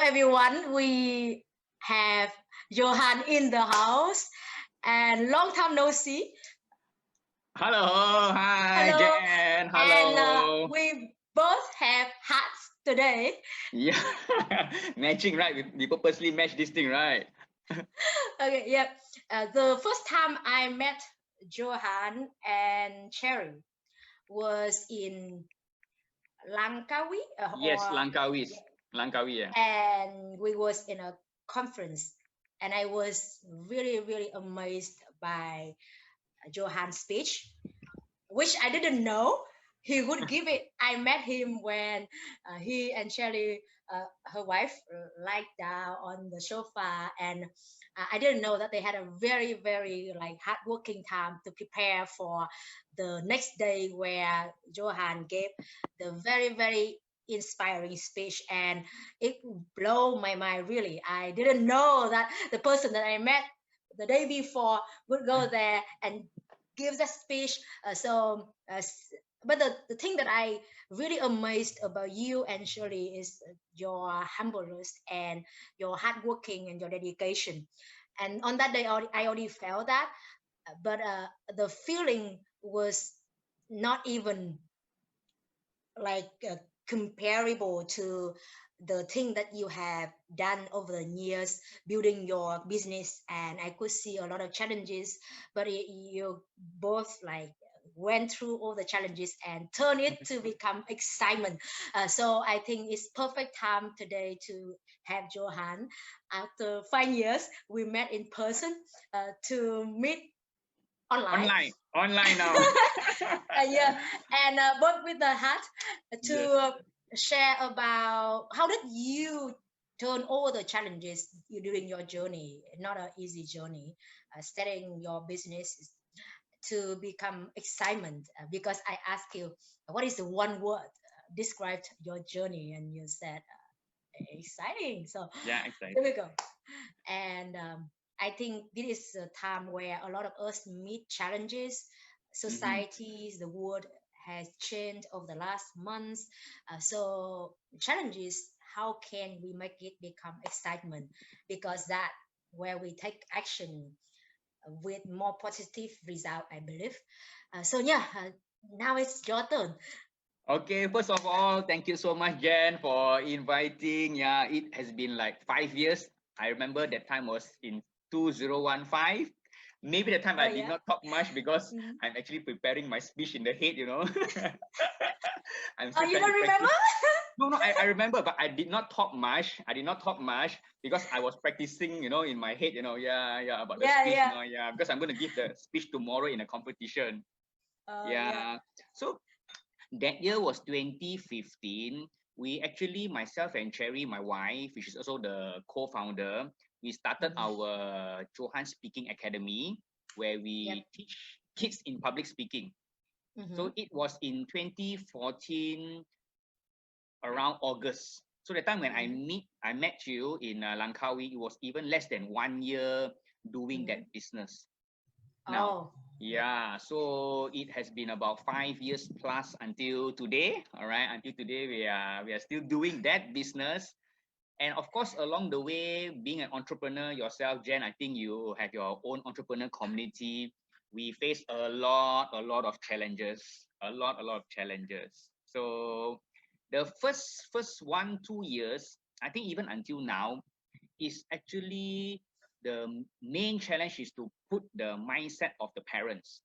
everyone. We have Johan in the house and long time no see. Hello, hi Hello. Jen. And Hello. we both have hats today. Yeah, matching, right? We purposely match this thing, right? Okay, yeah. The first time I met Johan and Cherry was in Langkawi Yes, Langkawi. yeah, Langkawi, yeah. and we was in a conference and I was really amazed by Johan's speech, which I didn't know he would give it. I met him when he and Shelly, her wife, lied down on the sofa, and I didn't know that they had a very like hardworking time to prepare for the next day where Johan gave the very inspiring speech, and it blew my mind. Really, I didn't know that the person that I met the day before would go there and give that speech. But the thing that I really amazed about you and Shirley is your humbleness and your hardworking and your dedication. And on that day, I already felt that, but the feeling was not even like comparable to the thing that you have done over the years building your business, and I could see a lot of challenges, but you both like went through all the challenges and turn it to become excitement. So I think it's perfect time today to have Johan. After 5 years we met in person, to meet online. Online now. Yeah, and both with the hat to Yes. share about how did you turn all the challenges during your journey, not an easy journey, starting your business to become excitement. Because I asked you, what is the one word described your journey, and you said exciting. So Yeah, excited. here we go. And I think this is a time where a lot of us meet challenges. Mm-hmm. Societies, the world has changed over the last months. So challenges, how can we make it become excitement? Because that where we take action with more positive result, I believe. So yeah, now it's your turn. Okay, first of all, thank you so much, Jen, for inviting. Yeah, it has been like 5 years. I remember that time was in 2015. Maybe the time Oh I did yeah. not talk much because Mhm. I'm actually preparing my speech in the head. I'm Oh, still you trying don't to remember? practice. No, I remember, but I did not talk much. I did not talk much because I was practicing, in my head, yeah, about the Yeah, speech, yeah. yeah, because I'm going to give the speech tomorrow in a competition. Yeah. Yeah. So that year was 2015. We actually, myself and Cherry, my wife, which is also the co-founder, we started Mhm. our Johan Speaking Academy, where Yep. we teach kids in public speaking. Mm-hmm. So it was in 2014, around August. So the time when Mm-hmm. I met you in Langkawi, it was even less than 1 year doing Mm-hmm. that business. Now, Oh, yeah. yeah, so it has been about 5 years plus until today. All right, until today we are still doing that business. And of course, along the way, being an entrepreneur yourself, Jen, I think you have your own entrepreneur community. We face a lot of challenges, a lot of challenges. So the first 1 2 years, I think even until now, is actually the main challenge is to put the mindset of the parents.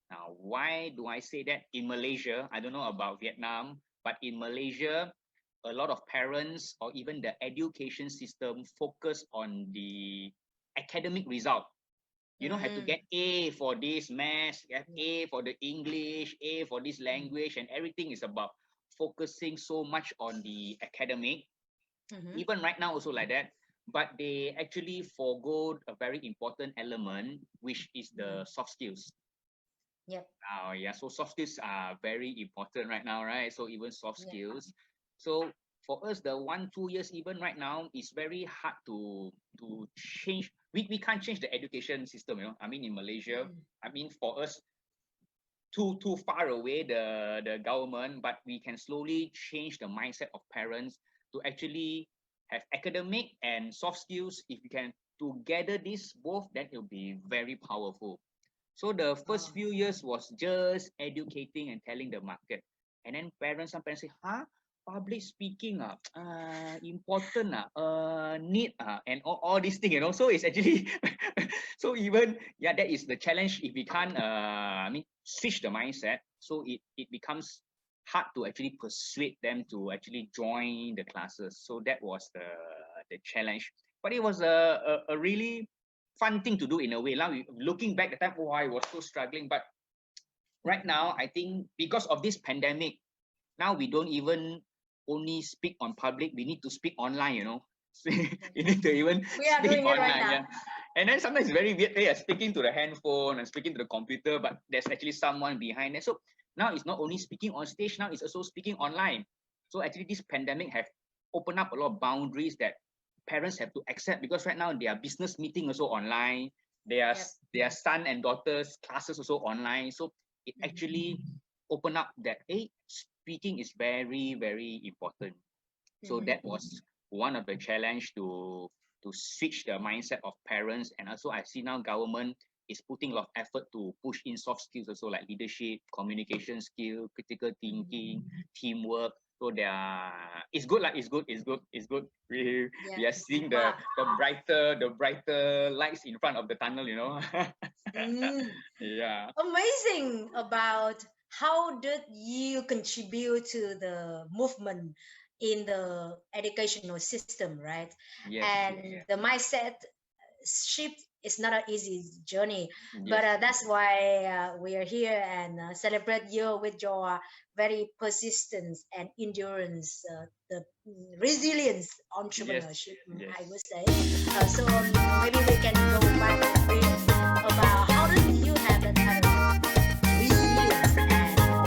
Now, why do I say that? In Malaysia, I don't know about Vietnam, but in Malaysia, a lot of parents or even the education system focus on the academic result. Have to Mm, get A for this math, have yeah. A for the English, A for this language, and everything is about focusing so much on the academic. Mm-hmm. Even right now also like that, but they actually forego a very important element, which is Mm-hmm. the soft skills. Yep. Oh yeah, so soft skills are very important right now, right? So even soft Yep. skills. So for us, the 1 2 years even right now is very hard to change. We can't change the education system. I mean in Malaysia, Mm-hmm. I mean for us too far away the government, but we can slowly change the mindset of parents to actually have academic and soft skills. If you can together this both, then it will be very powerful. So the first Oh. few years was just educating and telling the market. And then some parents say, huh? Public speaking, important, need, and all these things, So it's actually, so even, yeah, that is the challenge if we can't, switch the mindset. So it becomes hard to actually persuade them to actually join the classes. So that was the challenge. But it was a really fun thing to do in a way. Now, looking back, the time, oh, I was so struggling. But right now, I think because of this pandemic, now we don't even only speak on public, we need to speak online, You need to even We are speak doing it right online, now. yeah. And then sometimes it's very weird, speaking to the handphone and speaking to the computer, but there's actually someone behind it. So now it's not only speaking on stage, now it's also speaking online. So actually this pandemic have opened up a lot of boundaries that parents have to accept, because right now their business meeting also online, Yep. their son and daughters classes also online. So it actually open up that speaking is very, very important. So Mhm. that was one of the challenge to switch the mindset of parents. And also I see now government is putting a lot of effort to push in soft skills also, like leadership, communication skill, critical thinking, teamwork. So it's good, like it's good. Yeah. We are seeing Wow. the brighter lights in front of the tunnel, Mm. Yeah. Amazing about how did you contribute to the movement in the educational system, right? Yes, yes, And the mindset shift is not an easy journey, but yes, that's why we are here and celebrate you with your very persistence and endurance, the resilience yes, entrepreneurship, yes. I would say. So maybe we can go back a bit about how did you have that kind of resilience, and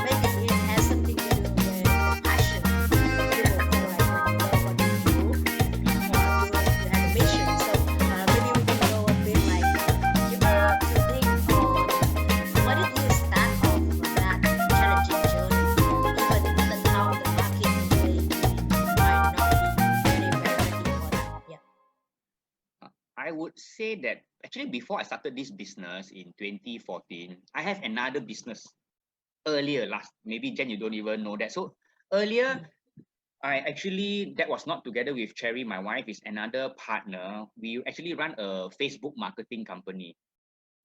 maybe it has something to do with the passion you look for, like when you love what you do, or you had a mission. So maybe we can go a bit like deeper to think on why did you start off that challenging journey, even at the time the market really might not be very ready for that. Yeah. I would say that actually before I started this business in 2014, I have another business earlier last. Maybe Jen, you don't even know that. So earlier, Mm. that was not together with Cherry, my wife, is another partner. We actually run a Facebook marketing company.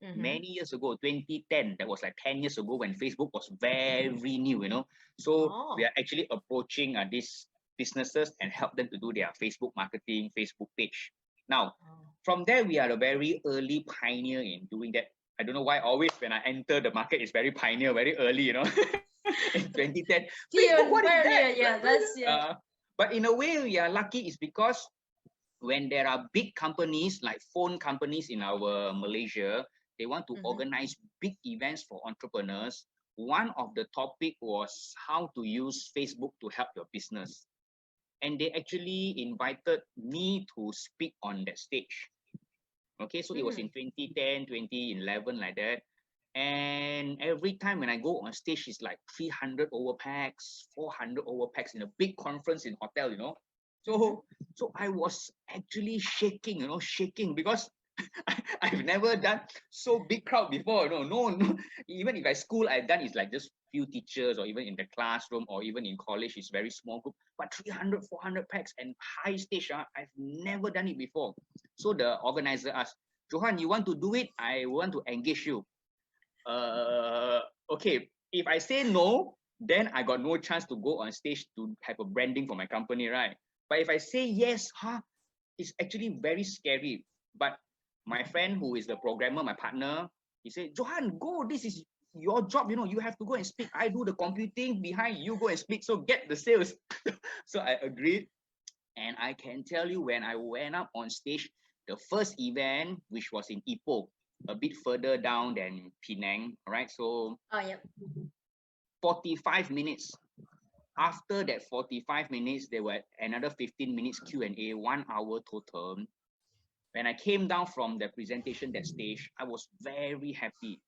Mm-hmm. Many years ago, 2010, that was like 10 years ago when Facebook was very new. So we Oh. are actually approaching these businesses and help them to do their Facebook marketing, Facebook page. Now, Oh. from there, we are a very early pioneer in doing that. I don't know why always when I enter the market, it's very pioneer, very early. In 2010, Facebook, what is that? Pioneer, yeah, that's yeah. But in a way, we are lucky is because when there are big companies like phone companies in our Malaysia, they want to Mm-hmm. organize big events for entrepreneurs. One of the topic was how to use Facebook to help your business. And they actually invited me to speak on that stage. Okay, so it was Mm. in 2010, 2011, like that. And every time when I go on stage, it's like 300 over packs, 400 over packs in a big conference in hotel. Mm-hmm. So I was actually shaking because I've never done so big crowd before. No. Even if I school, I've done is like just few teachers, or even in the classroom, or even in college, it's very small group. But 300, 400 packs and high stage, I've never done it before. So the organizer asked, Johan, you want to do it? I want to engage you. Uh, okay. If I say no, then I got no chance to go on stage to have a branding for my company, right? But if I say yes, it's actually very scary. But my friend who is the programmer, my partner, he said, Johan, go. This is your job. You have to go and speak. I do the computing behind, you go and speak. So get the sales. So I agreed. And I can tell you, when I went up on stage, the first event, which was in Ipoh, a bit further down than Penang, right? So Oh, yeah. 45 minutes. After that 45 minutes, there were another 15 minutes Q&A, 1 hour total. When I came down from the presentation, that stage, I was very happy.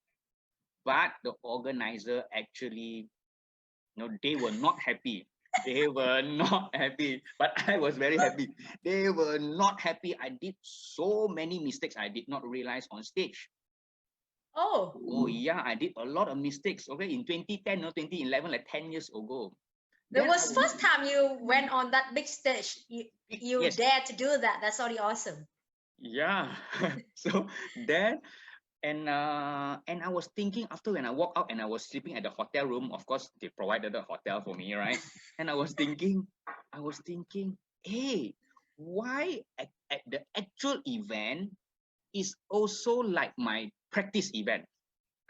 But the organizer actually, they were not happy. They were not happy, but I was very happy. They were not happy. I did so many mistakes I did not realize on stage. Oh, Oh yeah, I did a lot of mistakes. Okay, in 2010 or 2011, like 10 years ago. that Then I was first time you went on that big stage. You yes, dare to do that. That's already awesome. yeah. So then and I was thinking after when I walked out and I was sleeping at the hotel room. Of course, they provided a hotel for me, right? And I was thinking, hey, why at the actual event is also like my practice event?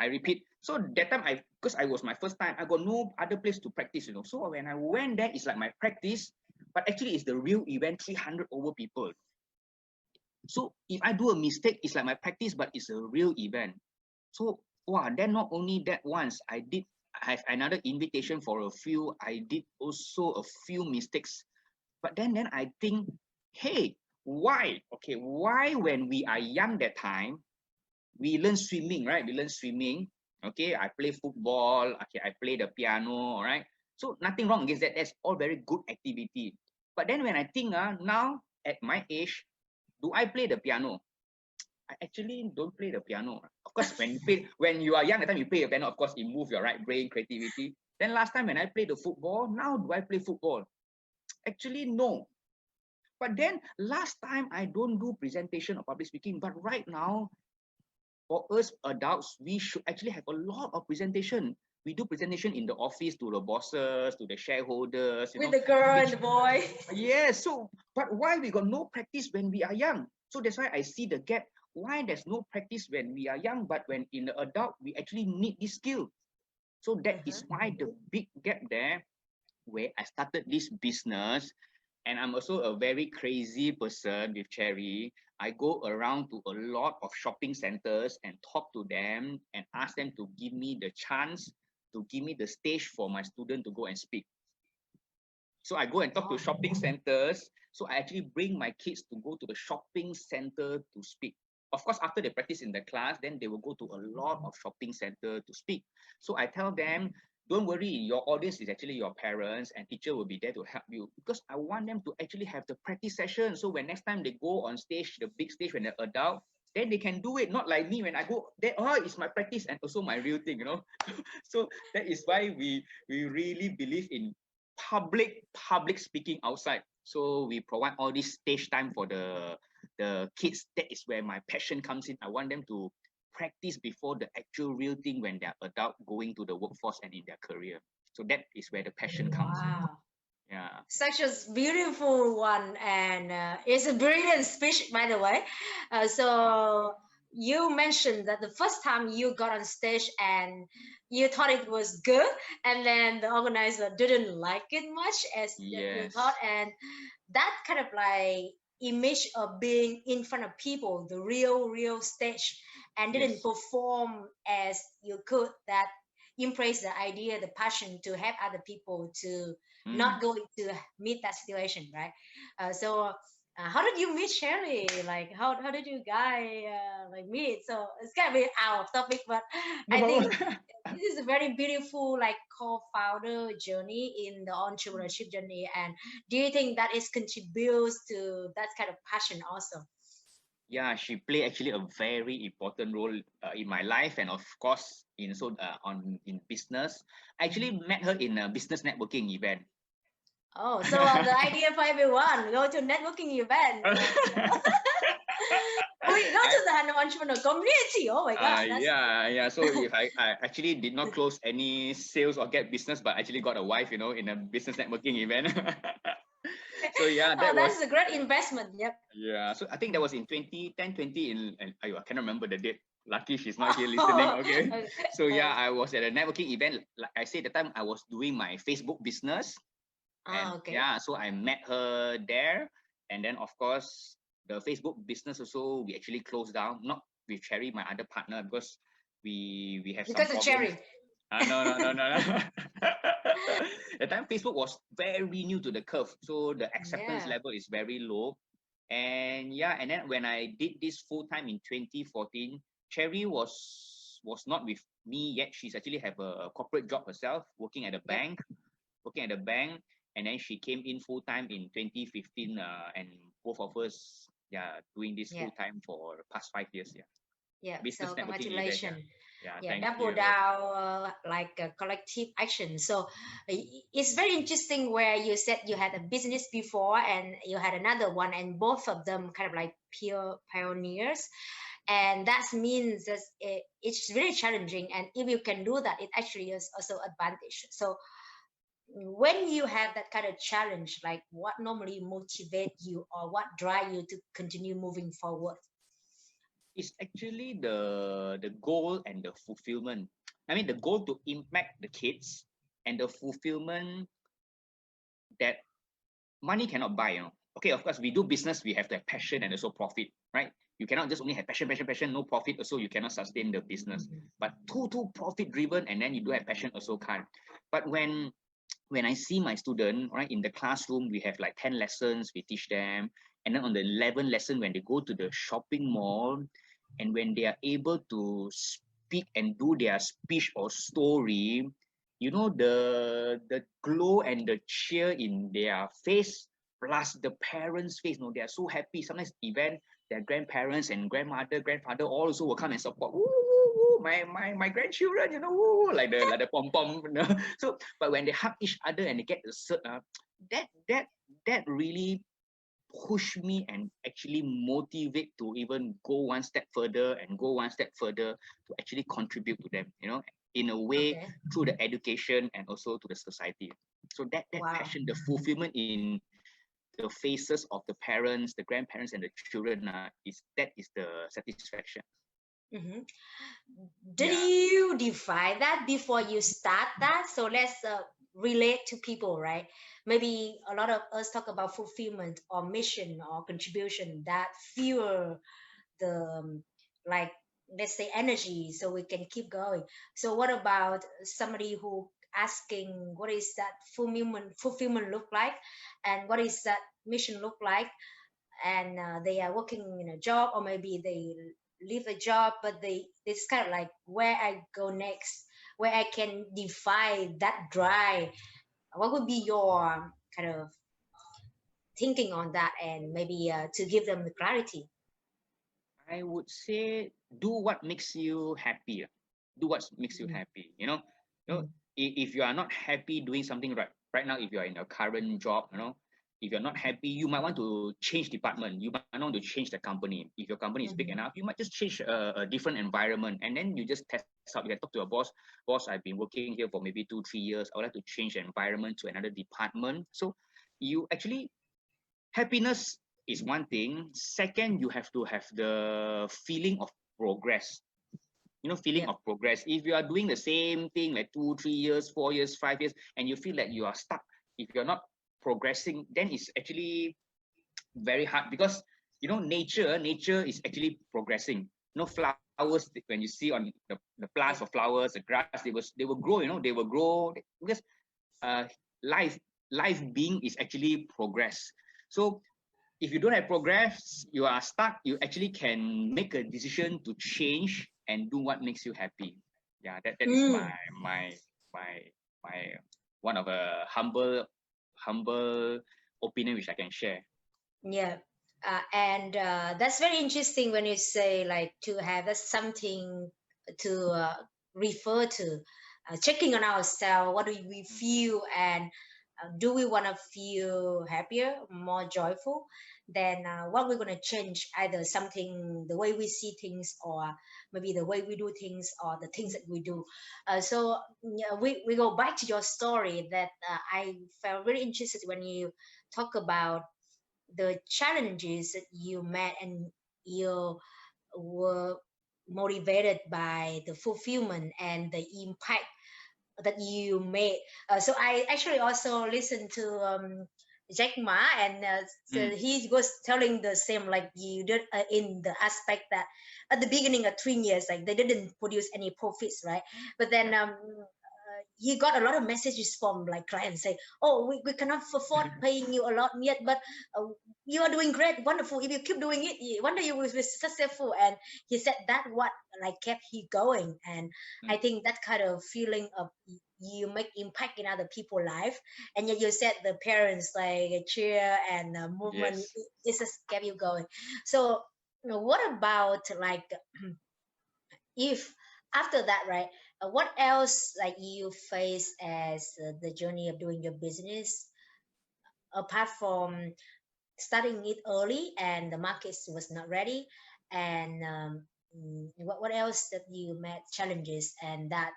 I repeat. So that time because I was my first time, I got no other place to practice, you know. So when I went there, it's like my practice, but actually it's the real event, 300 over people. So if I do a mistake, it's like my practice, but it's a real event. So wow, then not only that once, I have another invitation for a few. I did also a few mistakes. But then I think, hey, why? Okay, why when we are young that time, we learn swimming, right? We learn swimming. Okay, I play football. Okay, I play the piano, all right? So nothing wrong against that. That's all very good activity. But then when I think now at my age, do I play the piano? I actually don't play the piano. Of course, when you are young, the time you play the piano, of course, it moves your right brain, creativity. Then last time when I played the football, now do I play football? Actually, no. But then last time I don't do presentation or public speaking, but right now, for us adults, we should actually have a lot of presentation. We do presentation in the office to the bosses, to the shareholders, you With know. the girl and Which the boy. yes, so but why we got no practice when we are young? So that's why I see the gap. Why there's no practice when we are young, but when in the adult we actually need this skill. So that is why the big gap there where I started this business. And I'm also a very crazy person with Cherry. I go around to a lot of shopping centers and talk to them and ask them to give me the chance, to give me the stage for my student to go and speak. So I go and talk to shopping centers. So I actually bring my kids to go to the shopping center to speak. Of course, after they practice in the class, then they will go to a lot of shopping center to speak. So I tell them, don't worry, your audience is actually your parents and teacher will be there to help you because I want them to actually have the practice session. So when next time they go on stage, the big stage when they're adult, then they can do it. Not like me when I go there, oh, it's my practice and also my real thing, you know. So that is why we really believe in public speaking outside. So we provide all this stage time for the kids. That is where my passion comes in. I want them to practice before the actual real thing when they're adult going to the workforce and in their career. So that is where the passion comes in. Wow. Yeah. Such a beautiful one, and it's a brilliant speech, by the way. So you mentioned that the first time you got on stage and you thought it was good, and then the organizer didn't like it much as you thought, Yes. and that kind of like image of being in front of people, the real stage, and didn't Yes. perform as you could. That impress the idea, the passion to help other people to Mm. not going to meet that situation, right? So how did you meet Sherry? Like how did you guys like meet? So it's kind of be out of topic, but No I problem. think this is a very beautiful like co-founder journey in the entrepreneurship journey. And do you think that is contributes to that kind of passion also? Yeah, she played actually a very important role in my life, and of course in business. I actually met her in a business networking event. Oh, so the idea for everyone, go to networking event. We go I, to the entrepreneur community. Oh my God, that's yeah. So if I actually did not close any sales or get business, but actually got a wife, you know, in a business networking event. So yeah, oh, that was that's a great investment. Yep. yeah. So I think that was in 2010, 20 I cannot remember the date. Lucky she's not here listening. Oh, Okay. okay. So yeah, I was at a networking event. Like I said, the time I was doing my Facebook business. And Okay. yeah, so I met her there. And then of course the Facebook business also we actually closed down, not with Cherry, my other partner, because we have some Because of problems. cherry. No. The time Facebook was very new to the curve, so the acceptance Yeah. level is very low. And yeah, and then when I did this full time in 2014, Cherry was not with me yet. She's actually have a corporate job herself, working at a Yep. bank, working at a bank. and then she came in full time in 2015, and both of us, doing this Yeah. full time for the past 5 years. Yeah. Business So networking event. congratulations. Yeah, Thank double you. down, like a collective action. So it's very interesting where you said you had a business before and you had another one, and both of them kind of like pure pioneers. And that means that it's really challenging. And if you can do that, it actually is also advantage. So when you have that kind of challenge, like what normally motivate you or what drive you to continue moving forward? It's actually the goal and the fulfillment. I mean, the goal to impact the kids, and the fulfillment that money cannot buy. Okay, of course, we do business, we have to have passion and also profit, right? You cannot just only have passion, passion, passion, no profit. Also, you cannot sustain the business. But too profit driven, and then you do have passion, also can't. But when I see my student, right, in the classroom, we have like 10 lessons, we teach them. And then on the 11th lesson, when they go to the shopping mall, and when they are able to speak and do their speech or story, the glow and the cheer in their face, plus the parents' face, they are so happy. Sometimes event, their grandparents and grandfather also will come and support. Woo, woo, woo, my grandchildren, woo, like the pom pom. So, but when they hug each other and they get the cert, that really push me and actually motivate to even go one step further and go one step further to actually contribute to them, in a way, Okay. through the education and also to the society. So that Wow. passion, the fulfillment in the faces of the parents, the grandparents, and the children, is the satisfaction. Mhm. Did Yeah. you define that before you start that? So let's relate to people, right? Maybe a lot of us talk about fulfillment or mission or contribution that fuel the like, let's say, energy so we can keep going. So what about somebody who asking what is that fulfillment look like, and what is that mission look like, and they are working in a job, or maybe they leave a job, but it's kind of like where I go next, where I can define that drive. What would be your kind of thinking on that, and maybe to give them the clarity? I would say do what makes you happy. Do what makes you Mm, happy. mm, If you are not happy doing something right now, if you are in your current job, if you're not happy, you might want to change department. You might want to change the company. If your company is big mhm, enough, you might just change a different environment, and then you just test out. You can talk to your boss. Boss, I've been working here for maybe 2-3 years. I would like to change the environment to another department. So you actually happiness is one thing. Second, you have to have the feeling of progress. Feeling yeah. of progress. If you are doing the same thing like 2-3 years, 4 years, 5 years, and you feel that you are stuck, if you're not progressing, then it's actually very hard, because nature is actually progressing. Flowers, when you see on the plants Yeah. of flowers, the grass, they will grow. They will grow because uh, life life being is actually progress. So if you don't have progress, you are stuck. You actually can make a decision to change and do what makes you happy. Yeah, that is my Mm, my my my one of a humble opinion which I can share. yeah. And that's very interesting when you say like to have that's something to refer to, checking on ourselves. What do we feel, and do we want to feel happier, more joyful? Then what we're going to change, either something, the way we see things, or maybe the way we do things, or the things that we do. So yeah, we go back to your story that I felt very interested when you talk about the challenges that you met, and you were motivated by the fulfillment and the impact that you made. So I actually also listened to Jack Ma, and so Mm, he was telling the same like you did, in the aspect that at the beginning of 3 years, like they didn't produce any profits, right? But then yeah. he got a lot of messages from like clients say, oh, we cannot afford paying you a lot yet, but uh, you are doing great, wonderful. If you keep doing it, one day you will be successful. And he said that what like kept he going. And I Mm, think that kind of feeling of you make impact in other people's life, and yet you said the parents like a cheer and a movement, Yes. it just kept you going. So what about like if after that, right, what else like you face as the journey of doing your business, apart from starting it early and the market was not ready, and what else that you met challenges and that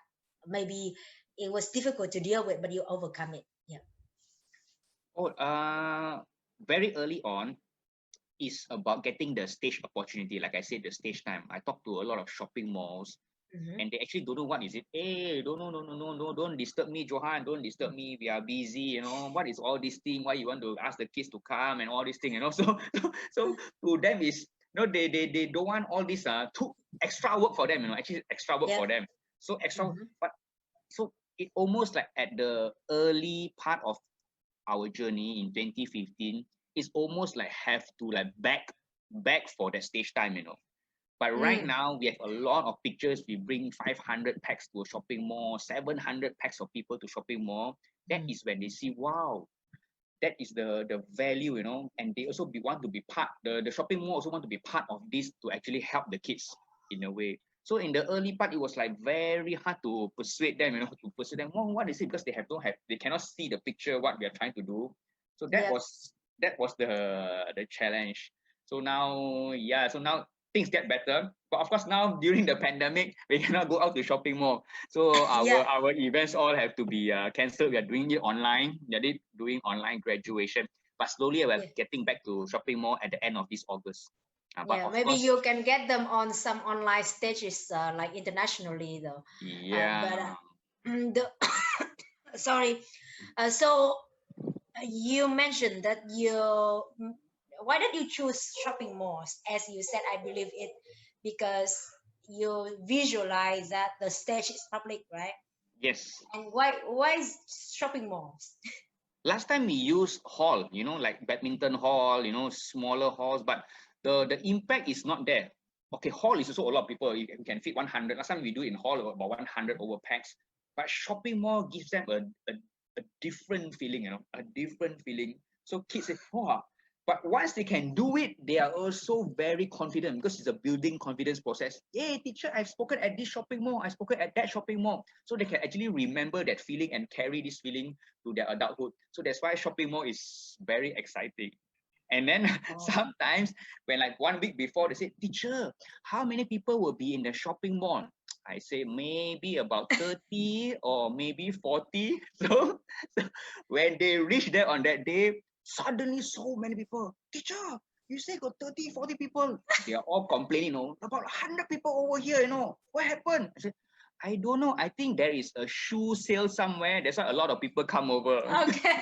maybe it was difficult to deal with but you overcome it? Yeah. Oh, very early on is about getting the stage opportunity. Like I said, the stage time. I talked to a lot of shopping malls, Mm-hmm. and they actually don't know what is it. Hey, don't no no no no no, don't disturb me, Johan. Don't disturb me. We are busy. You know what is all this thing? Why you want to ask the kids to come and all this thing? You know, so to them is they don't want all this too extra work for them. You know, actually extra work Yeah. for them. So extra, Mm-hmm. but so it almost like at the early part of our journey in 2015 is almost like have to like back for the stage time, you know. But right Mm. now we have a lot of pictures. We bring 500 packs to a shopping mall, 700 packs of people to shopping mall. That Mm. is when they see, wow, that is the value, you know. And they also want to be part. The shopping mall also want to be part of this to actually help the kids in a way. So in the early part, it was like very hard to persuade them, you know, to persuade them. Oh, what is it? Because they cannot see the picture what we are trying to do. So Yeah. that was the challenge. So now, yeah, so now things get better. But of course, now during the pandemic, we cannot go out to shopping mall. So Yeah. our events all have to be cancelled. We are doing it online. We are doing online graduation. But slowly, we're Yeah. getting back to shopping mall at the end of this August. But Yeah, of maybe course, you can get them on some online stages, like internationally though. But yeah. the sorry. So you mentioned that why did you choose shopping malls? As you said, I believe it because you visualize that the stage is public, right? Yes. And why is shopping malls? Last time we used hall, you know, like badminton hall, you know, smaller halls, but the impact is not there. Okay, hall is also a lot of people. You can fit 100. Last time we do in hall about 100 over packs, but shopping mall gives them a different feeling, you know, a different feeling. So kids say, oh, but once they can do it, they are also very confident because it's a building confidence process. Hey, teacher, I've spoken at this shopping mall. I've spoken at that shopping mall. So they can actually remember that feeling and carry this feeling to their adulthood. So that's why shopping mall is very exciting. And then Oh. sometimes when like 1 week before they say, teacher, how many people will be in the shopping mall? I say maybe about 30 or maybe 40. So when they reach there on that day, suddenly so many people, teacher, you say got 30, 40 people. They are all complaining, you know, about 100 people over here, you know. What happened? I said, I don't know. I think there is a shoe sale somewhere. That's why a lot of people come over. Okay.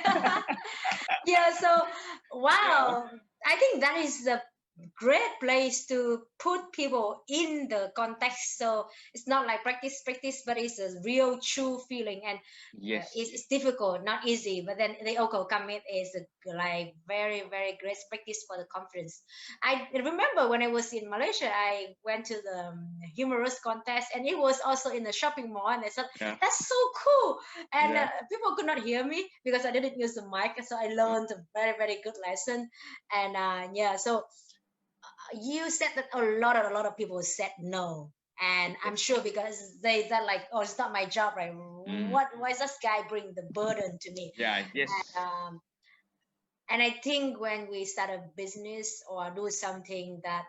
Yeah, so Yeah. wow, I think that is a great place to put people in the context. So it's not like practice, but it's a real true feeling, and Yes. it's difficult, not easy, but then they overcome it is a, like very very great practice for the conference. I remember when I was in Malaysia, I went to the humorous contest, and it was also in the shopping mall, and I said Yeah. that's so cool, and Yeah. people could not hear me because I didn't use the mic, so I learned a very very good lesson. And yeah, so you said that a lot of people said no, and I'm Yes. sure because they that like, oh, it's not my job, right? Mm. What, why is this guy bring the burden to me? Yeah. And Yes. and I think when we start a business or do something that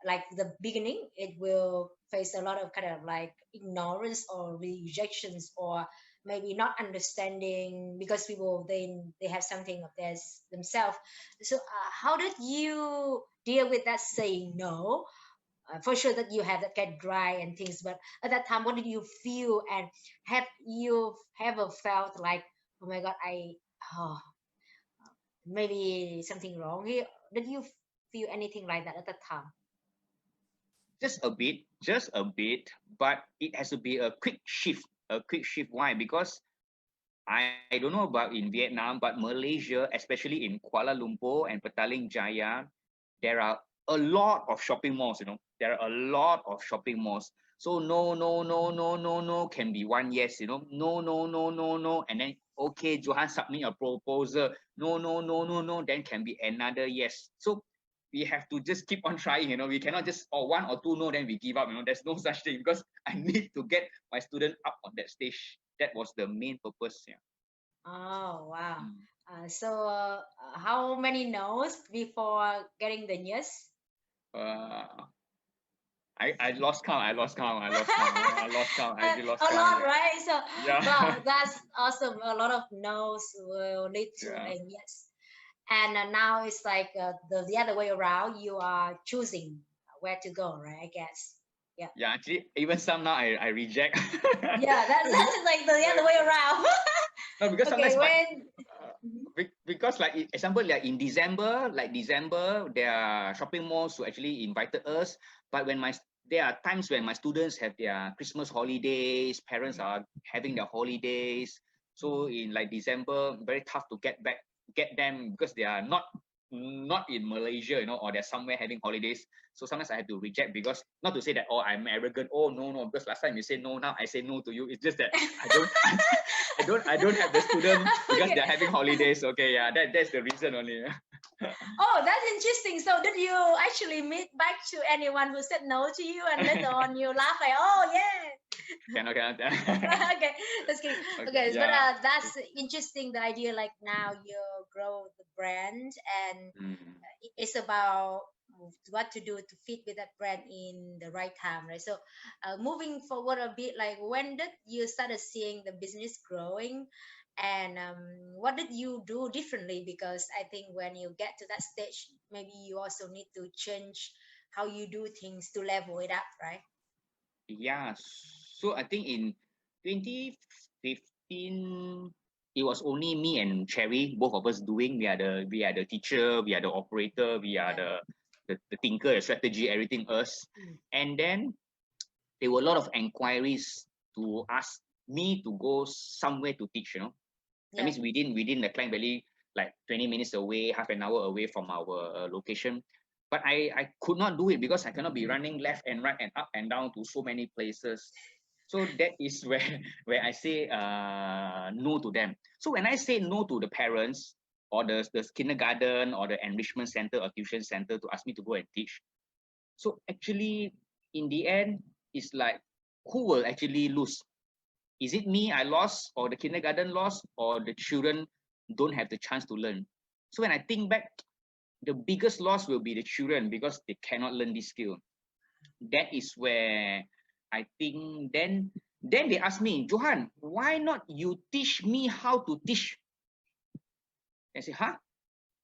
like the beginning, it will face a lot of kind of like ignorance or rejections, or maybe not understanding because people they have something of theirs themselves. So how did you deal with that saying no? For sure that you have that get dry and things, but at that time what did you feel, and have you ever felt like, oh my god, oh, maybe something wrong here? Did you feel anything like that at that time? Just a bit, but it has to be a quick shift. A quick shift. Why? Because I don't know about in Vietnam, but Malaysia, especially in Kuala Lumpur and Petaling Jaya, there are a lot of shopping malls. You know, there are a lot of shopping malls. So no, no, no, no, no, no can be one yes, you know. No, no, no, no, no. And then okay, Johan submit a proposal. No, no, no, no, no. Then can be another yes. So we have to just keep on trying, you know. We cannot just one or two no, then we give up, you know. There's no such thing because I need to get my student up on that stage. That was the main purpose. Yeah. Oh, wow. Mm. How many no's before getting the yes? Uh, I lost count. I lost count. I lost count. I lost count. I did lost A count. lot, right? So, Yeah. wow, that's awesome. A lot of no's will lead to Yeah. a yes. And now it's like the other way around. You are choosing where to go, right? I guess. Yeah. Yeah. Actually, even some now I reject. Yeah, that's like the other way around. No, because Okay, sometimes my when. because like example like in December, there are shopping malls who actually invited us. But there are times when my students have their Christmas holidays, parents are having their holidays. So in like December, very tough to get them because they are not in Malaysia, you know, or they're somewhere having holidays. So sometimes I have to reject because not to say that oh I'm arrogant. Oh no no, because last time you say no, now I say no to you. It's just that I don't I don't have the student because Okay. they're having holidays. Okay, yeah, that's the reason only. Oh, that's interesting. So, did you actually meet back to anyone who said no to you, and later on you laugh like, "Oh yeah." Cannot. Okay, that's kidding. Okay, Okay, but yeah. that's interesting. The idea, like now you grow the brand, and Mm. it's about what to do to fit with that brand in the right time, right? So, moving forward a bit, like when did you started seeing the business growing, and what did you do differently? Because I think when you get to that stage, maybe you also need to change how you do things to level it up, right? Yeah. So I think in 2015, it was only me and Cherry, both of us doing. We are the teacher, we are the operator, we are Yeah. the thinker, the strategy, everything us. Mm. And then there were a lot of inquiries to ask me to go somewhere to teach, you know. That Yeah. means within the Klang Valley, like 20 minutes away, half an hour away from our location. But I could not do it because I cannot be running left and right and up and down to so many places. So that is where where I say no to them. So when I say no to the parents or the kindergarten or the enrichment center or tuition center to ask me to go and teach, so actually in the end, it's like who will actually lose? Is it me I lost, or the kindergarten lost, or the children don't have the chance to learn? So when I think back, the biggest loss will be the children because they cannot learn this skill. That is where I think then they ask me, Johan, why not you teach me how to teach? I say, huh?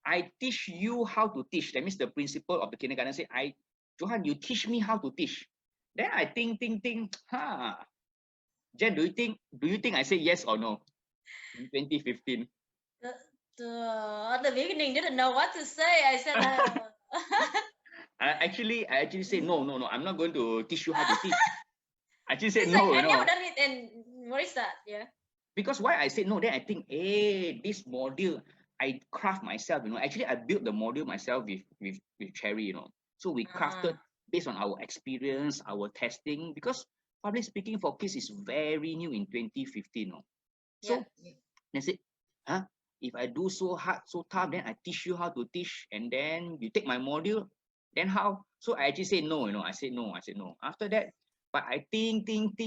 I teach you how to teach. That means the principal of the kindergarten say, Johan, you teach me how to teach. Then I think, huh? Jen, do you think I say yes or no in 2015? the, at the beginning didn't know what to say. I said, I actually say no, no, no. I'm not going to teach you how to teach. I actually said it's like no, I never done it, and what is that? Yeah. because why I said no, then I think, hey, this module I craft myself, Actually, I built the module myself with Cherry, So we crafted Ah, based on our experience, our testing, because public speaking for kids is very new in 2015, yeah. So they said, huh? If I do so hard, so tough, then I teach you how to teach, and then you take my module, then how? So I actually said no, I said no, After that, but I think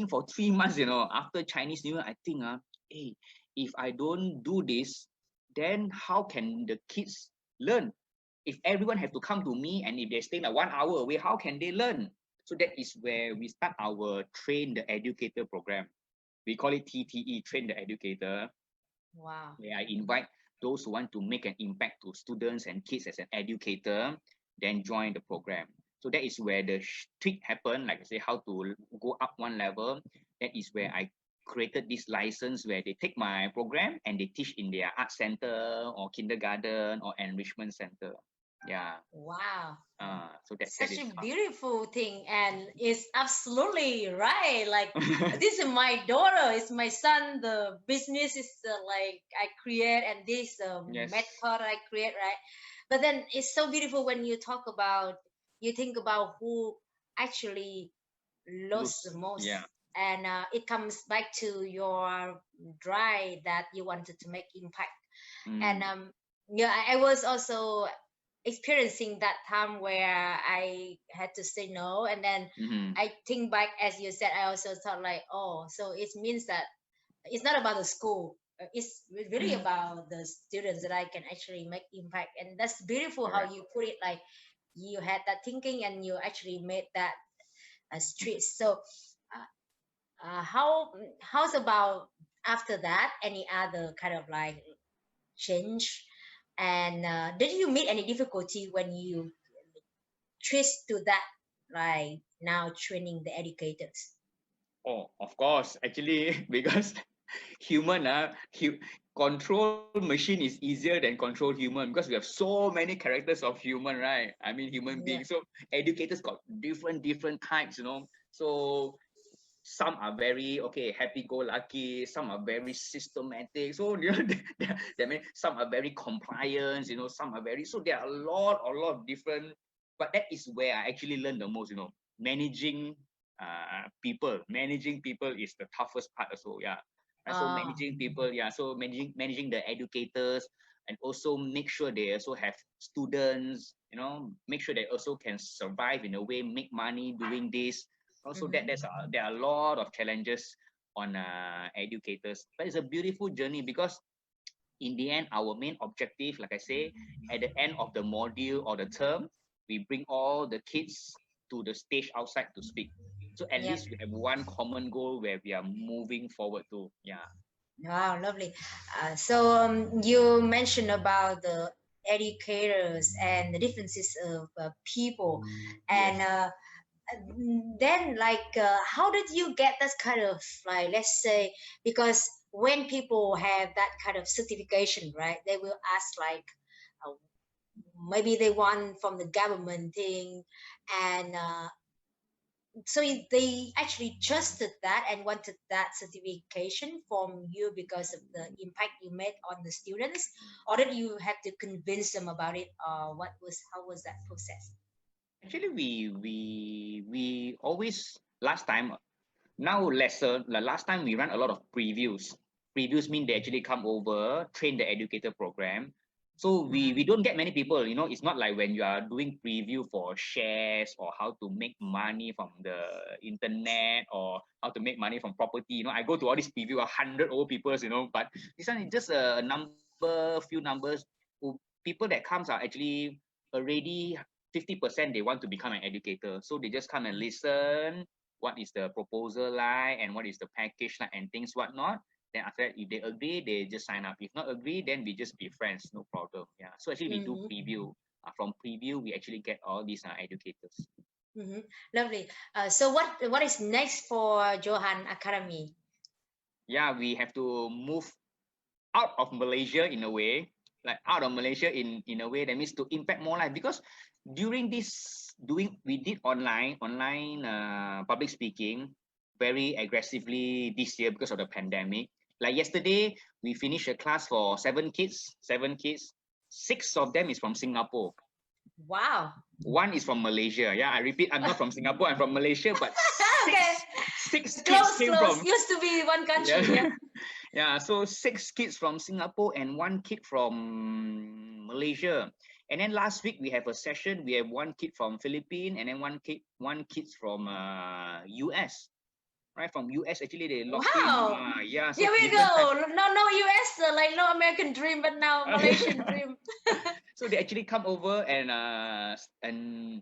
for 3 months, after Chinese New Year, I think, hey, if I don't do this, then how can the kids learn? If everyone have to come to me, and if they stay like 1 hour away, how can they learn? So that is where we start our Train the Educator program. We call it TTE, Train the Educator, Wow. where I invite those who want to make an impact to students and kids as an educator, then join the program. So that is where the tweak happened, like I say, how to go up one level. That is where I created this license where they take my program and they teach in their art center or kindergarten or enrichment center. Yeah. Wow. So that Such is a how. beautiful thing, and it's absolutely right. Like, this is my daughter, it's my son. The business is like I create, and this Yes. method I create, right? But then it's so beautiful when you talk about, you think about who actually lose the most. Yeah. And it comes back to your drive that you wanted to make impact. And Mm. yeah, I was also experiencing that time where I had to say no. And then Mm-hmm. I think back, as you said, I also thought like, oh, so it means that it's not about the school. It's really Mm. about the students that I can actually make impact. And that's beautiful how Correct. you put it. Like you had that thinking and you actually made that a street. So how's about after that? Any other kind of like change? And did you meet any difficulty when you twist to that, like now training the educators? Oh, of course. Actually, because human, control machine is easier than control human because we have so many characters of human, right? I mean, human Yeah. beings. So educators got different types, So some are very happy-go-lucky, some are very systematic. So some are very compliant, some are very, so there are a lot of different, but that is where I actually learned the most, managing managing people is the toughest part also. Yeah. So Oh. managing people, yeah, so managing the educators, and also make sure they also have students, make sure they also can survive in a way, make money doing this. Also, Mm-hmm. there are a lot of challenges on educators, but it's a beautiful journey because in the end, our main objective, like I say, at the end of the module or the term, we bring all the kids to the stage outside to speak. So at Yep. least we have one common goal where we are moving forward to. Yeah. Wow, lovely. So you mentioned about the educators and the differences of people, and Yes. then like how did you get that kind of, like, let's say, because when people have that kind of certification, right, they will ask like uh, maybe they want from the government thing, and so they actually trusted that and wanted that certification from you because of the impact you made on the students, or did you have to convince them about it, or how was that process? Actually, we always last time, now lesser. Last time we run a lot of previews. Previews mean they actually come over, train the educator program. So we Mm. don't get many people. It's not like when you are doing preview for shares or how to make money from the internet or how to make money from property. I go to all these preview, 100 over people. But this one is just a few numbers. People that comes are actually already 50% they want to become an educator. So they just come and listen, what is the proposal like and what is the package like and things whatnot. Then after that, if they agree, they just sign up. If not agree, then we just be friends, no problem. Yeah. So actually we do Mm-hmm. preview. From preview, we actually get all these educators. Mm-hmm. Lovely. So what is next for Johan Academy? Yeah, we have to move out of Malaysia in a way, like out of Malaysia in a way that means to impact more life. Because during this doing, we did online public speaking very aggressively this year because of the pandemic. Like yesterday, we finished a class for seven kids. Six of them is from Singapore. Wow. One is from Malaysia. Yeah, I repeat, I'm not from Singapore. I'm from Malaysia, but Okay. six kids Close, came close. from. Used to be one Yeah. country. Yep. Yeah, so six kids from Singapore and one kid from Malaysia. And then last week we have a session. We have one kid from Philippines and then one kid from US. Right, from US actually they logged in. Wow. Yeah, so Here we different type. go. No US, like no American dream, but now Malaysian dream. So they actually come over and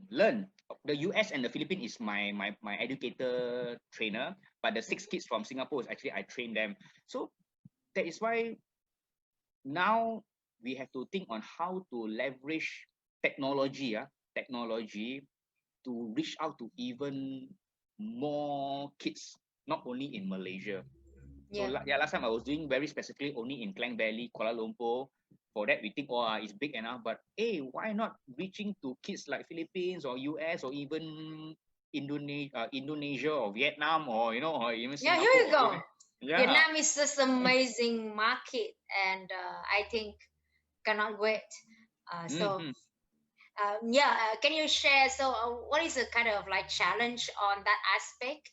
learn. The US and the Philippines is my educator trainer, but the six kids from Singapore is actually I train them. So that is why now we have to think on how to leverage technology to reach out to even more kids, not only in Malaysia. So Yeah. yeah, last time I was doing very specifically only in Klang Valley, Kuala Lumpur. For that, we think, oh, it's big enough. But hey, why not reaching to kids like Philippines or US or even Indonesia or Vietnam or or even Yeah, here Singapore we or go. even yeah. Vietnam is just amazing market, and I think cannot wait. So Mm-hmm. Can you share? So, what is the kind of like challenge on that aspect?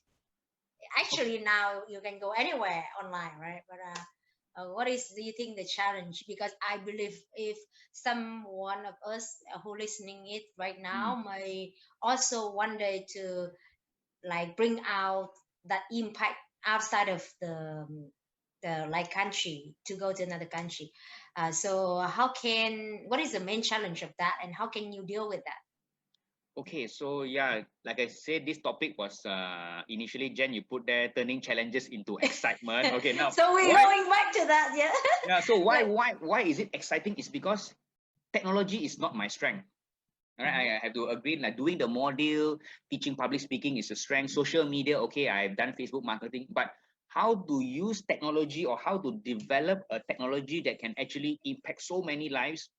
Actually, now you can go anywhere online, right? But what is, do you think, the challenge? Because I believe if some one of us who listening it right now Mm. may also one day to like bring out that impact outside of the like country, to go to another country. So how can, what is the main challenge of that, and how can you deal with that? Okay, so yeah, like I said, this topic was initially, Jen, you put there turning challenges into excitement. Okay, now So we're why? going back to that, yeah. Yeah, so why Like, why why is it exciting? Is because technology is not my strength. All right, mhm. I have to agree. Like doing the module, teaching public speaking is a strength. Social media, okay, I've done Facebook marketing, but how to use technology or how to develop a technology that can actually impact so many lives,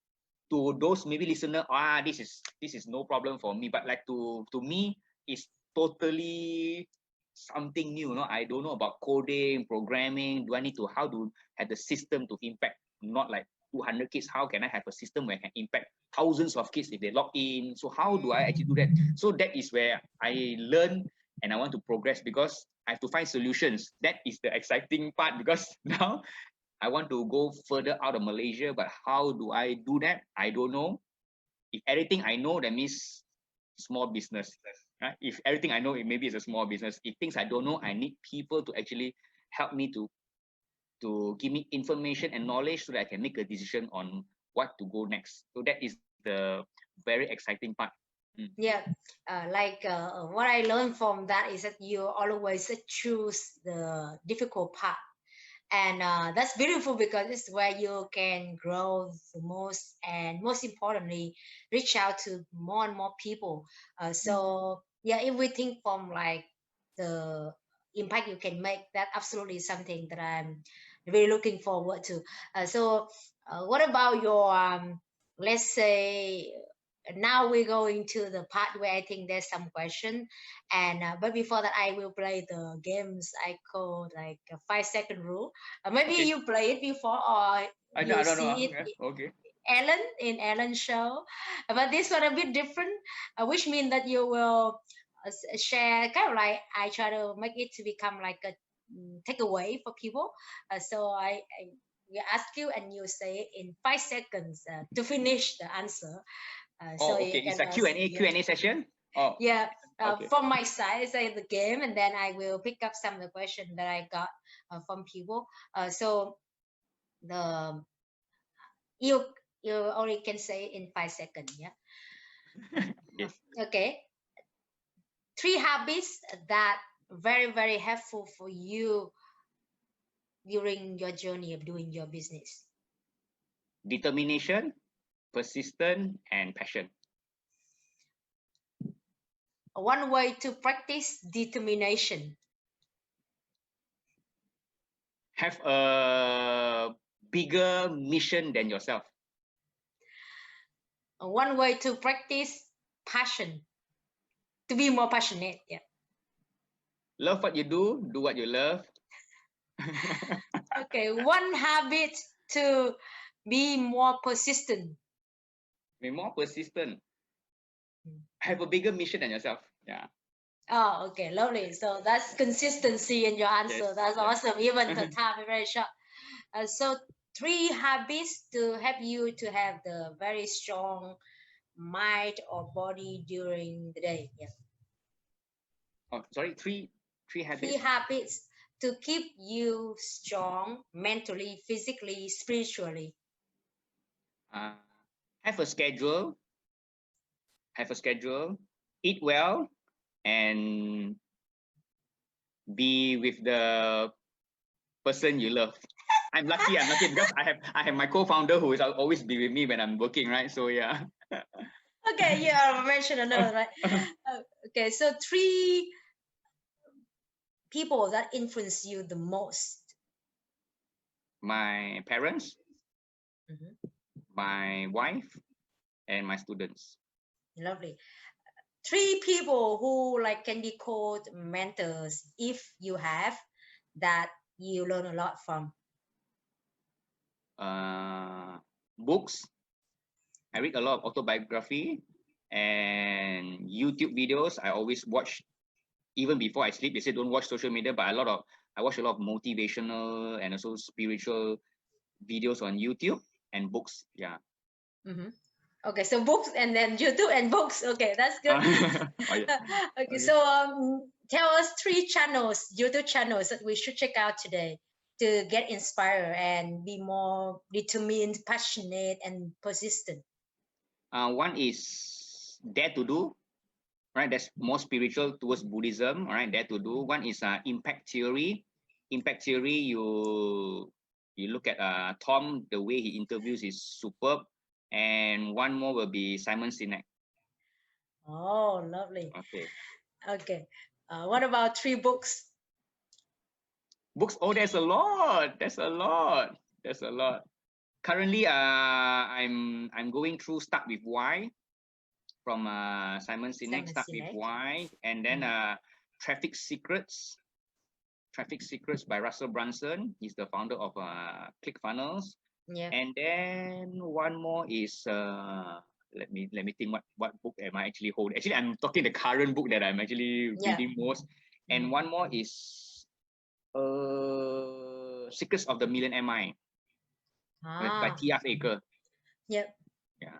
to those maybe listener, this is no problem for me, but like to me it's totally something new. I don't know about coding, programming. Do I need to, how to have the system to impact not like 200 kids? How can I have a system where I can impact thousands of kids if they log in? So how do I actually do that? So that is where I learn, and I want to progress because I have to find solutions. That is the exciting part, because now I want to go further out of Malaysia, but how do I do that? I don't know. If everything I know, that means small business. Right? If everything I know, it maybe it's a small business. If things I don't know, I need people to actually help me to give me information and knowledge so that I can make a decision on what to go next. So that is the very exciting part. Mm. Yeah, what I learned from that is that you always choose the difficult part, and that's beautiful because it's where you can grow the most, and most importantly reach out to more and more people. Mm. So yeah, if we think from like the impact you can make, that absolutely is something that I'm really looking forward to. What about your let's say, now we're going to the part where I think there's some question, and but before that I will play the games I call like a 5 second rule. Maybe Okay. you play it before, or I you don't know. see it Yeah. Okay. Ellen in Ellen's show, but this one a bit different, which means that you will share kind of like I try to make it to become like a takeaway for people. So I will ask you, and you say in 5 seconds to finish the answer. So Oh, you okay. It's can a Q&A yeah, Q&A session. Oh, yeah. okay. From my side, say the game, and then I will pick up some of the questions that I got from people. So the you you only can say in 5 seconds. Yeah. Yes. Okay. 3 habits that very helpful for you during your journey of doing your business. Determination, persistent, and passion. One way to practice determination. Have a bigger mission than yourself. One way to practice passion. To be more passionate. Yeah. Love what you do what you love. Okay. One habit to be more persistent. Be more persistent. Have a bigger mission than yourself. Yeah. Oh, okay, lovely. So that's consistency in your Yes. answer. That's Yeah. awesome. Even the time is very short. So 3 habits to help you to have the very strong mind or body during the day. Yeah. Oh, sorry. Three Three habits. habits to keep you strong mentally, physically, spiritually. Uh, have a schedule. Have a schedule. Eat well, and be with the person you love. I'm lucky. I'm lucky because I have my co-founder who is always be with me when I'm working. Right. So yeah. Okay, yeah, I mentioned another, right? Okay, so 3 people that influence you the most. My parents, Mhm. my wife, and my students. Lovely. 3 people who like can be called mentors if you have, that you learn a lot from. Uh, Books. I read a lot of autobiography. And YouTube videos, I always watch even before I sleep. They say don't watch social media, but I watch a lot of motivational and also spiritual videos on YouTube and books. Yeah. Okay, so books and then YouTube and books. Okay, that's good. Oh, yeah. Okay, Okay. so tell us 3 channels, YouTube channels that we should check out today to get inspired and be more determined, passionate, and persistent. One is Dare to Do, right? That's more spiritual towards Buddhism. All right, Dare to Do. One is Impact Theory. Impact Theory, you look at Tom, the way he interviews is superb. And one more will be Simon Sinek. Oh, lovely. Okay. Okay. What about 3 books? Books. Oh, there's a lot. There's a lot. There's a lot. Currently, I'm going through Start with Why from Simon Sinek. Simon Start with Sinek. Why, and then Traffic Secrets. Traffic Secrets by Russell Brunson. He's the founder of ClickFunnels. Yeah. And then one more is let me think what book am I actually holding. Actually, I'm talking the current book that I'm actually reading most. And one more is Secrets of the Millionaire Mind by T.F. Aker. Yep. Yeah.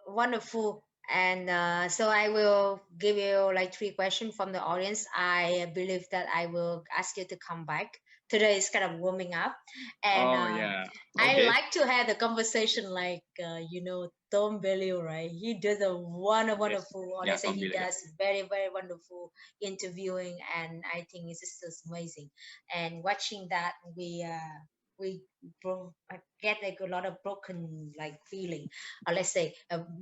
Wonderful. And so I will give you like 3 questions from the audience. I believe that I will ask you to come back. Today is kind of warming up, and Yeah. I Okay. like to have the conversation like Tom Bellew, right? He does a wonderful. Yeah, Honestly, Tom he Bellew, yeah. does very wonderful interviewing, and I think it's just amazing. And watching that, we get like a lot of broken like feeling, or let's say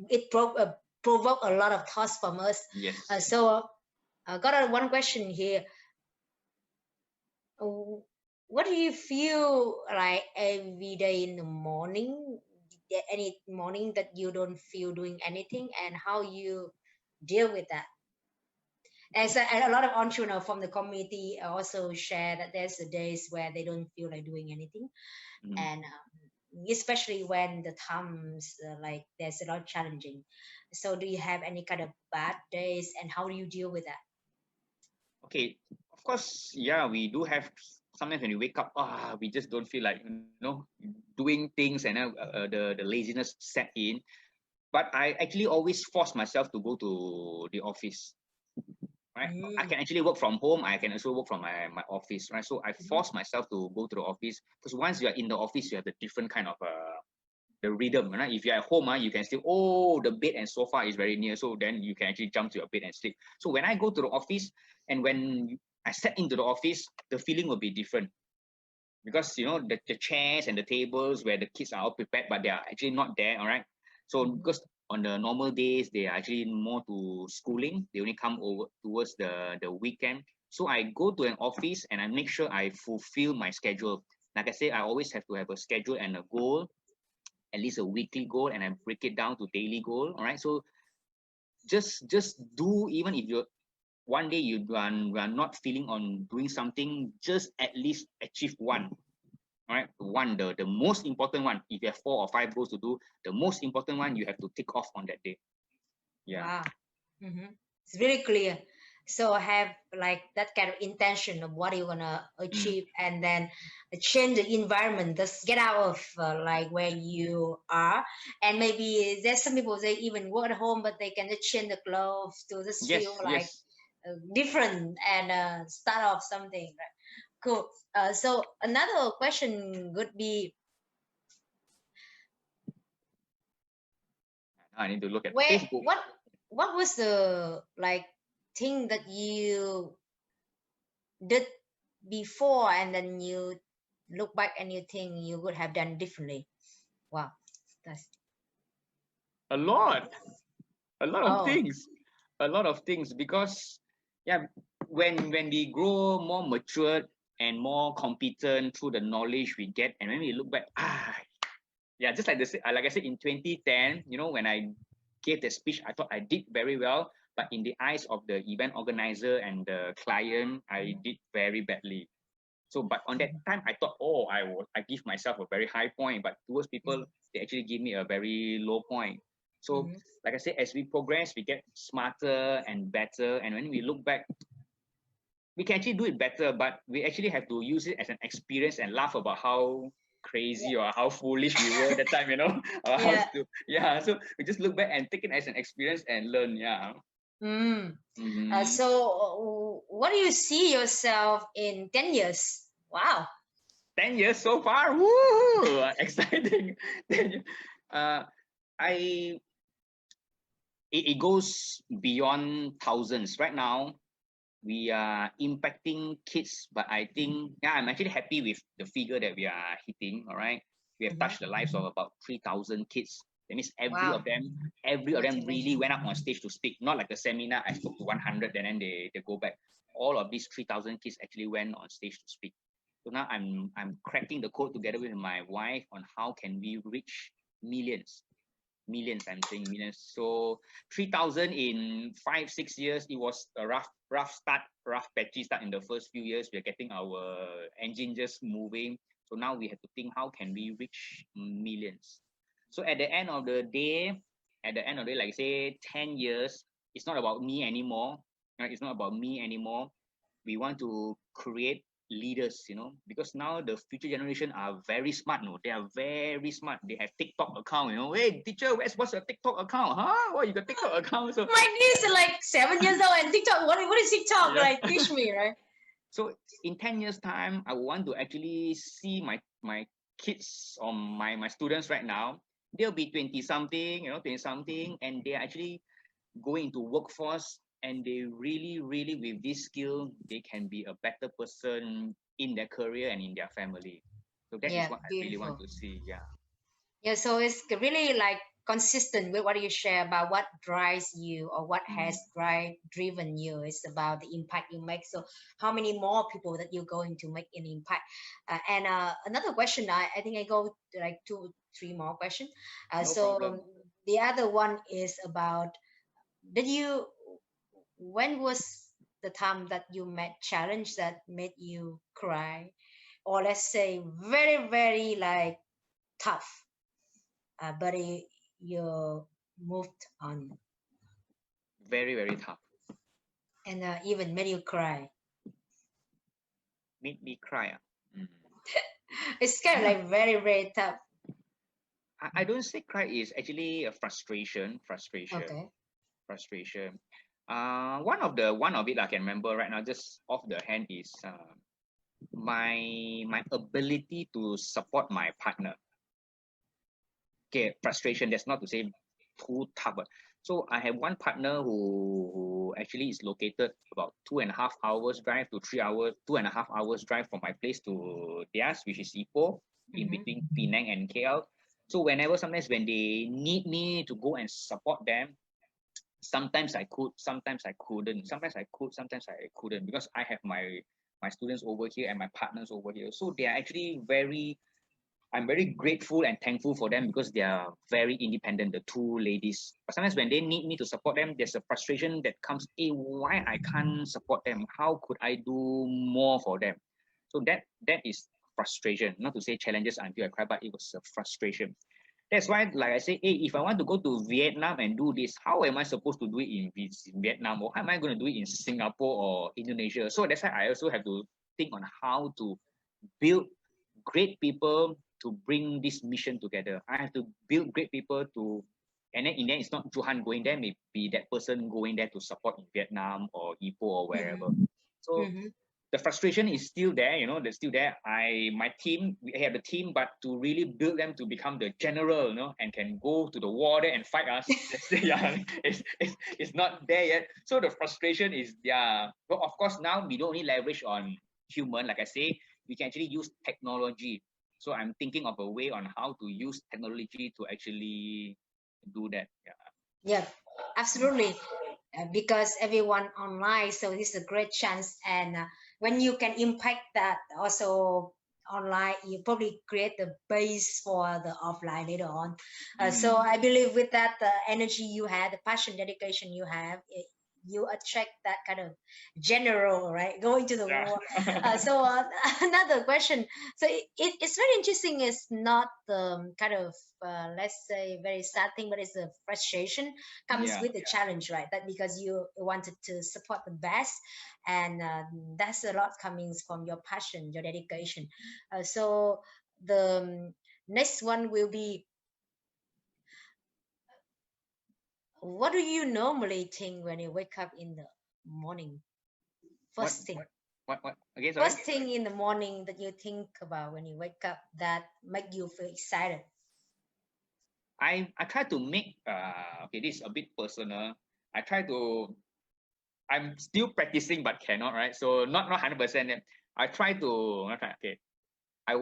it provoke a lot of thoughts from us. Yes. So I got one question here. What do you feel like every day in the morning? Any morning that you don't feel doing anything, and how you deal with that? And a lot of entrepreneurs from the community also share that there's the days where they don't feel like doing anything, and especially when the times like there's a lot challenging. So do you have any kind of bad days, and how do you deal with that? Okay, of course, yeah, we do have sometimes when you wake up, we just don't feel like doing things, and the laziness set in. But I actually always force myself to go to the office. Right, I can actually work from home. I can also work from my office. Right, so I force myself to go to the office, because once you are in the office, you have a different kind of the rhythm. Right, if you're at home, you can still the bed and sofa is very near, so then you can actually jump to your bed and sleep. So when I go to the office, and when I step into the office, the feeling will be different, because the chairs and the tables where the kids are all prepared, but they are actually not there. All right, so because on the normal days they are actually more to schooling, they only come over towards the weekend. So I go to an office and I make sure I fulfill my schedule. Like I say, I always have to have a schedule and a goal, at least a weekly goal, and I break it down to daily goal. All right, so just do, even if you're one day you are not feeling on doing something, just at least achieve one. All right, one, the most important one. If you have 4 or 5 goals to do, the most important one you have to tick off on that day. Yeah. Wow. It's really clear. So have like that kind of intention of what you're gonna achieve, and then change the environment. Just get out of like where you are, and maybe there's some people they even work at home, but they can just change the clothes to just Yes, feel like yes. different and start off something. Right? Cool. So another question would be, I need to look at where Facebook. what was the like thing that you did before, and then you look back and you think you would have done differently? Wow, that's A lot, a lot of oh. things, a lot of things. Because yeah, when we grow more matured and more competent through the knowledge we get, and when we look back, yeah, just like this, like I said, in 2010, when I gave the speech, I thought I did very well, but in the eyes of the event organizer and the client, I did very badly. So, but on that time, I thought, I give myself a very high point, but towards people, they actually give me a very low point. So like I said, as we progress, we get smarter and better. And when we look back, we can actually do it better, but we actually have to use it as an experience and laugh about how crazy or how foolish we were at that time, or how Yeah. to, so we just look back and take it as an experience and learn. So what do you see yourself in 10 years? Wow. 10 years so far. Woo! Exciting. 10 years. I it goes beyond thousands. Right now, we are impacting kids, but I think, I'm actually happy with the figure that we are hitting. All right. We have touched the lives of about 3,000 kids. That means every Wow. of them really went up on stage to speak. Not like the seminar, I spoke to 100 and then they go back. All of these 3,000 kids actually went on stage to speak. So now I'm cracking the code together with my wife on how can we reach millions. I'm saying millions. So 3,000 in 5-6 years. It was a rough patchy start in the first few years. We are getting our engine just moving. So now we have to think, how can we reach millions? So at the end of the day, like say 10 years, it's not about me anymore. It's not about me anymore. We want to create leaders, because now the future generation are very smart. They are very smart. They have TikTok account. Hey teacher, what's your TikTok account? What you got TikTok account? So my niece is like 7 years old and TikTok. What is TikTok? Yeah. Like, teach me, right? So in 10 years time, I want to actually see my kids or my students right now. They'll be 20 something, 20 something, and they're actually going into workforce, and they really with this skill, they can be a better person in their career and in their family. So that is Yeah, what I really want beautiful. to see. Yeah, so it's really like consistent with what you share about what drives you or what has driven you. It's about the impact you make. So how many more people that you're going to make an impact? And another question, I think I go to like 2-3 more questions. No So problem. the other one is about, when was the time that you met challenge that made you cry, or let's say very, very like tough, but you moved on, Very tough. and even made you cry? Made me cry. It's kind of Yeah. like very, very tough. I don't say cry, is actually a frustration. Okay. One of it I can remember right now, just off the hand, is my ability to support my partner. Okay, frustration. That's not to say too tough. So I have one partner who actually is located about 2.5 hours drive to 3 hours, 2.5 hours drive from my place to theirs, which is Ipoh, in between Penang and KL. So sometimes when they need me to go and support them, sometimes I could, sometimes I couldn't. Sometimes I could, sometimes I couldn't, because I have my students over here and my partners over here. So they are actually I'm very grateful and thankful for them, because they are very independent, the two ladies. But sometimes when they need me to support them, there's a frustration that comes, hey, why I can't support them? How could I do more for them? So that is frustration. Not to say challenges until I cry, but it was a frustration. That's why, like I say, hey, if I want to go to Vietnam and do this, how am I supposed to do it in Vietnam? Or how am I going to do it in Singapore or Indonesia? So that's why I also have to think on how to build great people to bring this mission together. I have to build great people and then in the end, it's not Johan going there, maybe that person going there to support in Vietnam or Ipoh or wherever. So the frustration is still there, they're still there. We have the team, but to really build them to become the general, and can go to the war there and fight us, it's not there yet. So the frustration is, but of course now we don't only leverage on human, like I say, we can actually use technology. So I'm thinking of a way on how to use technology to actually do that. Yeah, absolutely. Because everyone online, so this is a great chance. And when you can impact that also online, you probably create the base for the offline later on. So I believe with that, the energy you have, the passion, dedication you have, you attract that kind of general, right, going to the Yeah. war. Another question. So it's very interesting. It's not the kind of let's say very sad thing, but it's a frustration comes Yeah. with the challenge, right? That because you wanted to support the best, and that's a lot coming from your passion, your dedication. So the next one will be, what do you normally think when you wake up in the morning? What First thing. what again, sorry? First thing in the morning that you think about when you wake up that make you feel excited. I try to make okay, this is a bit personal. I try to I'm still practicing but cannot, right? So not 100%. I try to not try, okay. I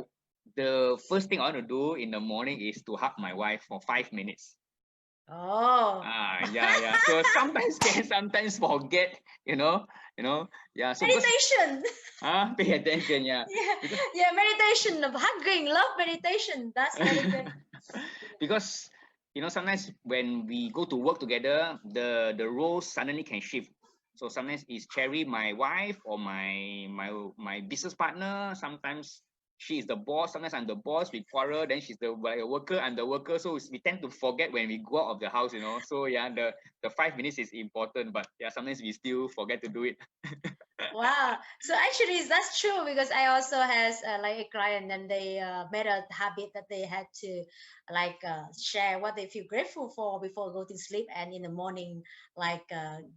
the first thing I want to do in the morning is to hug my wife for 5 minutes. Oh. Yeah. So sometimes can sometimes forget, Yeah. So because Meditation. pay attention, yeah. Yeah, Because yeah, meditation of hugging, love meditation. That's very good. because sometimes when we go to work together, the roles suddenly can shift. So sometimes it's Cherry, my wife, or my business partner. Sometimes she is the boss. Sometimes I'm the boss. We quarrel. Then she's the worker. I'm the worker. So we tend to forget when we go out of the house. So yeah, the 5 minutes is important, but yeah, sometimes we still forget to do it. Wow. So actually, that's true because I also has like a client, and they made a habit that they had to like share what they feel grateful for before going to sleep, and in the morning, like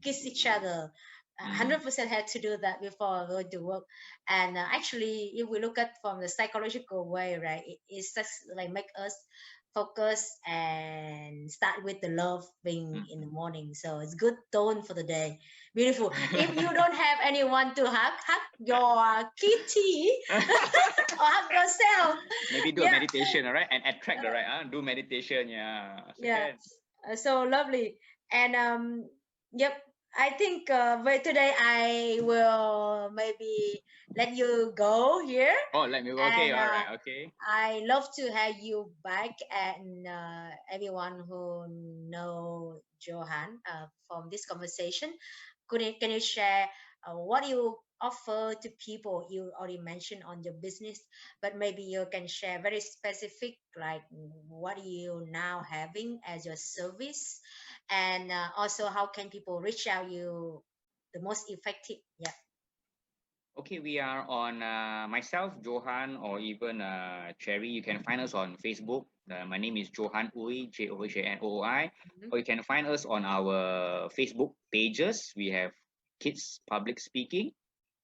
kiss each other. Mm. 100% had to do that before going to work. And actually, if we look at from the psychological way, right, it's just like make us focus and start with the love being in the morning. So it's good tone for the day. Beautiful. If you don't have anyone to hug your kitty or hug yourself. Maybe do a Yeah, meditation, all right, and attract the uh, right. Do meditation, yeah. yeah. Second. So lovely. And yep. I think today I will maybe let you go here, Oh, let me. Okay, and all right, okay. I love to have you back, and everyone who know Johan from this conversation. Can you share what you offer to people? You already mentioned on your business, but maybe you can share very specific, like what you now having as your service, and also how can people reach out you the most effective? Yeah. Okay, we are on myself, Johan, or even Cherry. You can find us on Facebook. My name is Johan Ui, JOHANOOI. Mhm. Or you can find us on our Facebook pages. We have Kids Public Speaking.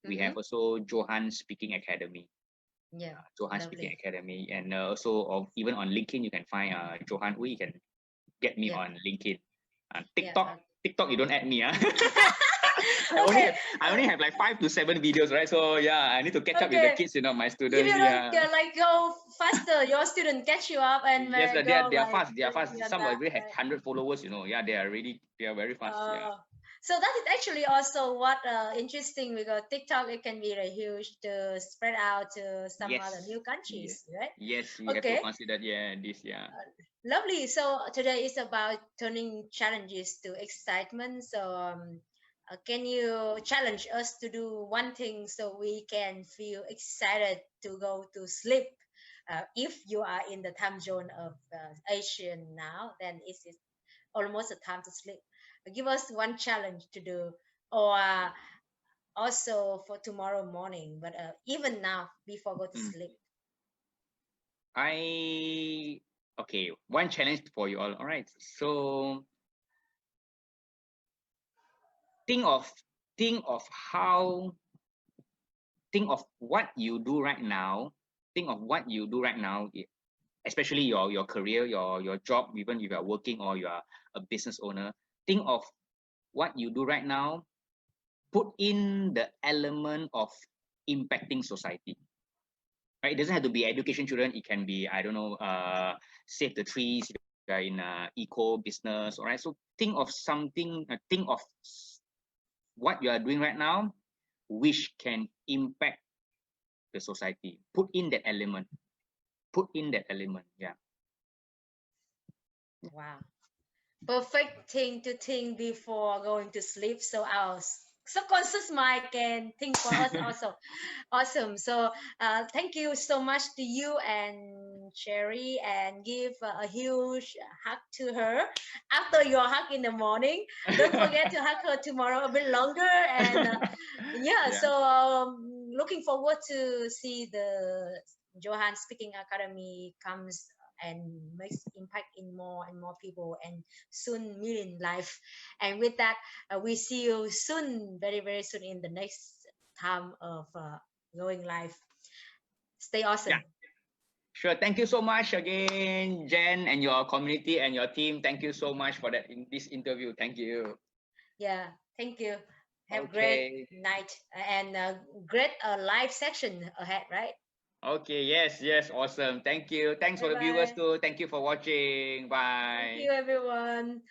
We have Mm-hmm. also Johan Speaking Academy. Yeah. Johan Speaking Lovely. Academy. And also even on LinkedIn, you can find Johan Ui. You can get me Yeah. on LinkedIn. Yeah. TikTok, you don't add me. I only Okay. have I only have like 5 to 7 videos, right? So yeah, I need to catch up with the Okay. kids, my If students. you don't Yeah. like go faster, your student catch you up and Yes, they are go they are like fast. They are fast. beyond Some that, already have right? 100 followers. Yeah, they are very fast. Yeah. Uh, so that is actually also what interesting because TikTok it can be huge to spread out to some other Yes. new Yeah. countries, right? Yes, we have to Okay, consider this. Yeah. lovely. So today is about turning challenges to excitement. So can you challenge us to do one thing so we can feel excited to go to sleep? If you are in the time zone of Asian now, then it's almost a time to sleep. Give us one challenge to do, or also for tomorrow morning, but even now before go to Mm. sleep. I okay. One challenge for you all. All right. So think of think of how think of what you do right now. Think of what you do right now, especially your career, your job, even if you are working or you are a business owner. Think of what you do right now. Put in the element of impacting society. Right? It doesn't have to be education children. It can be, I don't know, save the trees. If you are in eco business. All right. So think of something. Think of what you are doing right now, which can impact the society. Put in that element. Put in that element. Yeah. Wow. perfect thing to think before going to sleep, so our subconscious mind can think for us also. Awesome. So thank you so much to you and Sherry, and give a huge hug to her after your hug in the morning. Don't forget to hug her tomorrow a bit longer. And yeah, Yeah. so looking forward to see the Johan Speaking Academy comes and makes impact in more and more people, and soon million life. And with that, we see you soon, very very soon, in the next time of going live. Stay Yeah. awesome. Sure. Thank you so much again, Jen, and your community and your team. Thank you so much for that in this interview. Thank you. Yeah, thank you. Have great Okay. night and great live section ahead, right? Okay. Yes. Yes. Awesome. Thank you. Thanks Bye for the viewers bye. too. Thank you for watching. Thank Bye. you, everyone.